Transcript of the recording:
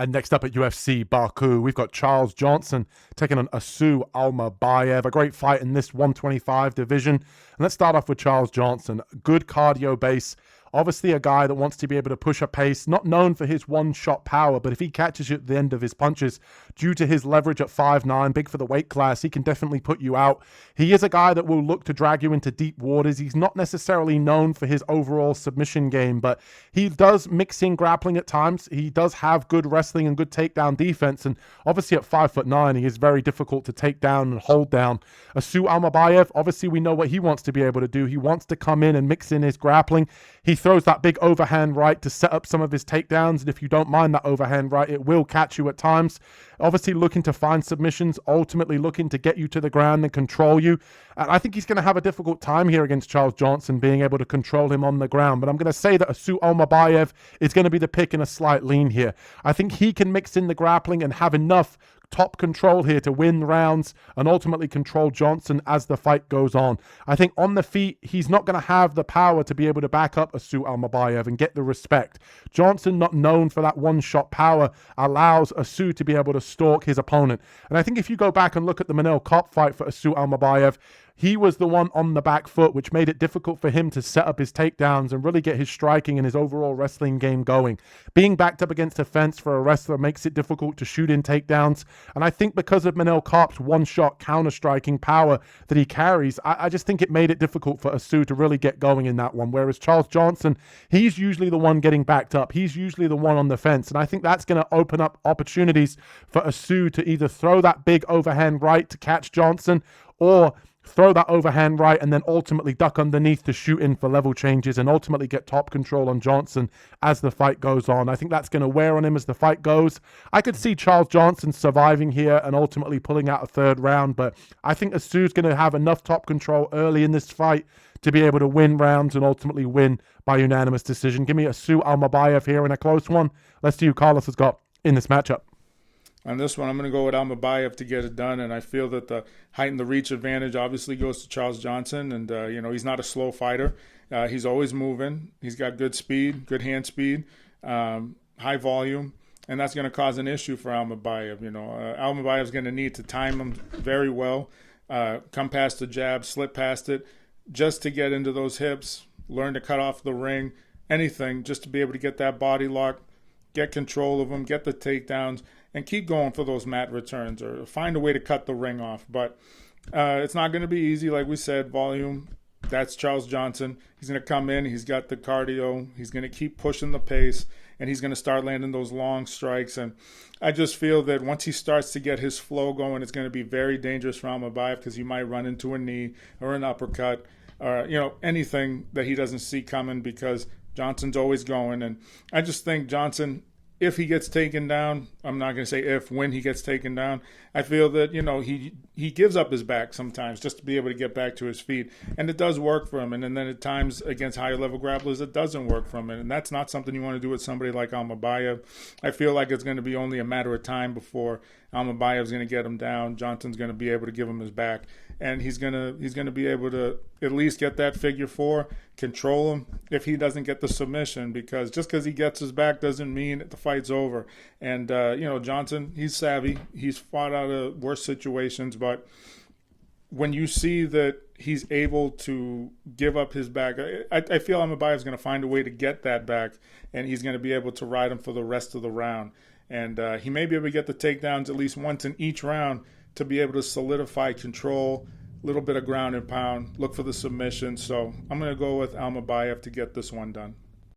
And next up at UFC Baku, we've got Charles Johnson taking on Asu Almabayev. A great fight in this 125 division. And let's start off with Charles Johnson. Good cardio base. Obviously a guy that wants to be able to push a pace, not known for his one-shot power, but if he catches you at the end of his punches, due to his leverage at 5'9", big for the weight class, he can definitely put you out. He is a guy that will look to drag you into deep waters. He's not necessarily known for his overall submission game, but he does mix in grappling at times. He does have good wrestling and good takedown defense, and obviously at 5'9", he is very difficult to take down and hold down. Asu Almabayev, obviously we know what he wants to be able to do. He wants to come in and mix in his grappling. He throws that big overhand right to set up some of his takedowns, and if you don't mind that overhand right, it will catch you at times. Obviously looking to find submissions, ultimately looking to get you to the ground and control you. And I think he's going to have a difficult time here against Charles Johnson, being able to control him on the ground. But I'm going to say that Asu Almabayev is going to be the pick in a slight lean here. I think he can mix in the grappling and have enough top control here to win rounds and ultimately control Johnson as the fight goes on. I think on the feet, he's not going to have the power to be able to back up Asu Almabayev and get the respect. Johnson, not known for that one-shot power, allows Asu to be able to stalk his opponent. And I think if you go back and look at the Manel Kopp fight for Asu Almabayev, he was the one on the back foot, which made it difficult for him to set up his takedowns and really get his striking and his overall wrestling game going. Being backed up against a fence for a wrestler makes it difficult to shoot in takedowns. And I think because of Manel Kopp's one-shot counter-striking power that he carries, I just think it made it difficult for Asu to really get going in that one. Whereas Charles Johnson, he's usually the one getting backed up. He's usually the one on the fence. And I think that's going to open up opportunities for Asu to either throw that big overhand right to catch Johnson, or throw that overhand right and then ultimately duck underneath to shoot in for level changes and ultimately get top control on Johnson as the fight goes on. I think that's going to wear on him as the fight goes. I could see Charles Johnson surviving here and ultimately pulling out a third round, but I think Asu's going to have enough top control early in this fight to be able to win rounds and ultimately win by unanimous decision. Give me Asu Almabayev here in a close one. Let's see who Carlos has got in this matchup. On this one, I'm going to go with Almabayev to get it done, and I feel that the height and the reach advantage obviously goes to Charles Johnson, and he's not a slow fighter. He's always moving. He's got good speed, good hand speed, high volume, and that's going to cause an issue for Almabayev. Almabayev's going to need to time him very well, come past the jab, slip past it, just to get into those hips, learn to cut off the ring, anything, just to be able to get that body lock, get control of him, get the takedowns, and keep going for those mat returns or find a way to cut the ring off. But it's not going to be easy. Like we said, volume, that's Charles Johnson. He's going to come in. He's got the cardio. He's going to keep pushing the pace, and he's going to start landing those long strikes. And I just feel that once he starts to get his flow going, it's going to be very dangerous for Almabayev because he might run into a knee or an uppercut or, anything that he doesn't see coming because Johnson's always going. And I just think Johnson, if he gets taken down, I'm not going to say if, when he gets taken down, I feel that, he gives up his back sometimes just to be able to get back to his feet. And it does work for him. And then at times against higher level grapplers, it doesn't work for him. And that's not something you want to do with somebody like Almabayev. I feel like it's going to be only a matter of time before Almabayev's going to get him down. Johnson's going to be able to give him his back. And he's going to be able to at least get that figure four, control him if he doesn't get the submission, because just because he gets his back doesn't mean that the fight's over. And, Johnson, he's savvy. He's fought out of worse situations, but when you see that he's able to give up his back, I feel Almabayev's going to find a way to get that back, and he's going to be able to ride him for the rest of the round. And he may be able to get the takedowns at least once in each round to be able to solidify control, a little bit of ground and pound, look for the submission. So I'm going to go with Almabayev to get this one done.